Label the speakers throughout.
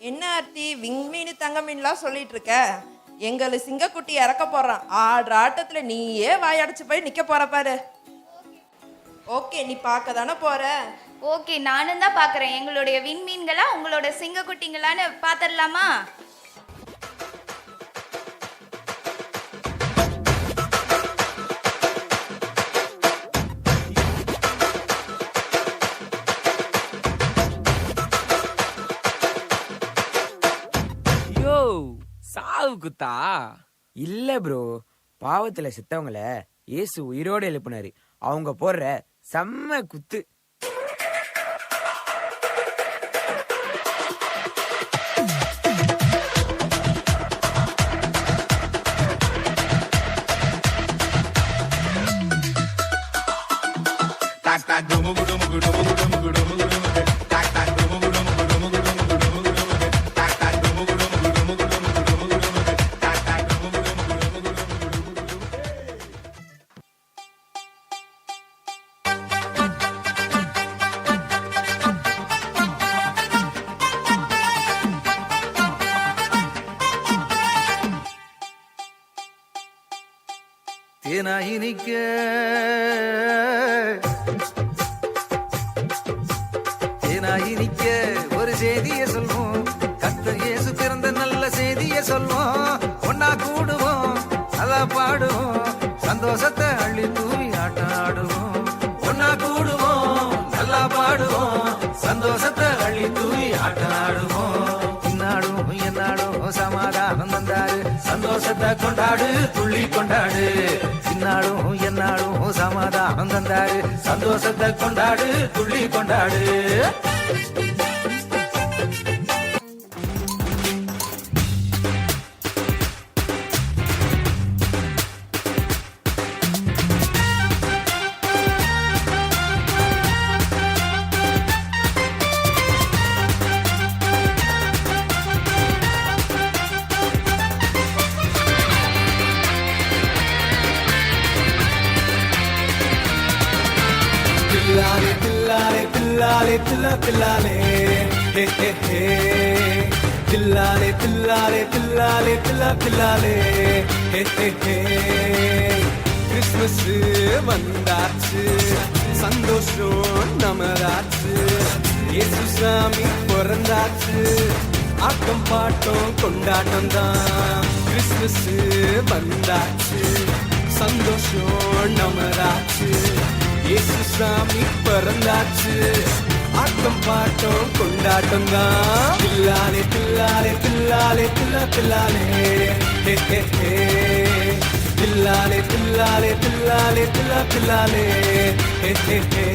Speaker 1: என்ன ஆர்த்தி விண்மீன் தங்க மீன்லாம் சொல்லிட்டு இருக்க? எங்களை சிங்கக்குட்டி இறக்க போறான். ஆடுற ஆட்டத்துல நீயே வாயடைச்சு போய் நிக்க போற பாரு. ஓகே, நீ பார்க்க தானே போற.
Speaker 2: ஓகே, நானும் தான் பார்க்குறேன். எங்களுடைய விண்மீன்களா உங்களோட சிங்கக்குட்டிங்களான்னு பார்த்துடலாமா?
Speaker 3: யோ சாவு குத்தா?
Speaker 4: இல்ல ப்ரோ, பாவத்துல செத்தவங்கள இயேசு உயிரோடு எழுப்பினாரு. அவங்க போடுற செம்ம குத்து.
Speaker 5: தேனாயினிக்க தேனாயினிக்க ஒரு செய்திய சொல்வோம். கர்த்தர் இயேசு பிறந்த நல்ல செய்திய சொல்வோம். ஒன்னா கூடுவோம், நல்லா பாடுவோம், சந்தோஷத்தை அள்ளி தூவி ஆட்டம் ஆடுவோம். ஒன்னா கூடுவோம், நல்லா பாடுவோம், சந்தோஷத்தை அள்ளி தூவி ஆட்டம் ஆடுவோம். இந்நாடும் எந்நாடும் சமாதானம் தந்தாரு, சந்தோஷத்தை கொண்டாடு, துள்ளி கொண்டாடு. இந்நாடும் எந்நாடும் சமாதானம் தந்தாரு, சந்தோஷத்தை கொண்டாடு, துள்ளி கொண்டாடு. Pillale, pillale, pillale, pilla, pillale, he he he. Pillale, pillale, pillale, pilla, pillale, he he he. Christmas வந்தாச்சு, சந்தோஷம் நமதாச்சு, இயேசு சாமி பிறந்தாச்சு, ஆட்டம் பாட்டம் கொண்டாட்டம் தான். கிறிஸ்துமஸ் வந்தாச்சு, சந்தோஷம் நமதாச்சு, இயேசு சாமி பிறந்தாச்சு, ஆட்டம் பாட்டம் கொண்டாட்டம் தான். பில்லாலே பில்லாலே பில்லாலே பில்லா பில்லாலே, ஹே ஹே ஹே. பில்லாலே பில்லாலே பில்லாலே பில்லா பில்லாலே, ஹே ஹே ஹே.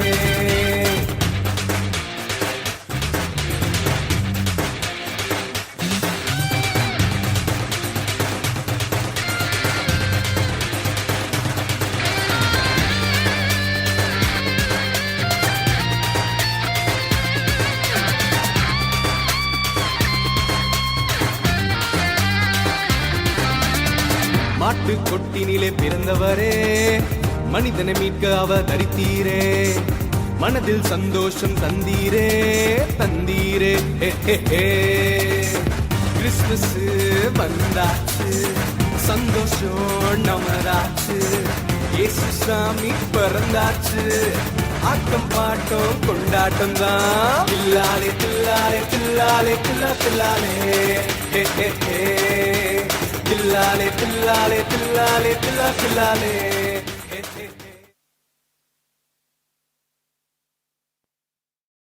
Speaker 5: மாட்டு கொட்டினிலே பிறந்தவரே, மனிதனை மீட்க அவதரித்தீரே, மனதில் சந்தோஷம் தந்தீரே தந்தீரே. கிறிஸ்துமஸ் வந்தாச்சு, சந்தோஷம் நமதாச்சு, இயேசு சாமி பிறந்தாச்சு, ஆட்டம் பாட்டம் கொண்டாட்டம் தான். பில்லாலே பில்லாலே பில்லாலே பில்லா பில்லாலே, ஹே ஹே ஹே. Pillale, pillale, pillale, pilla, pillale.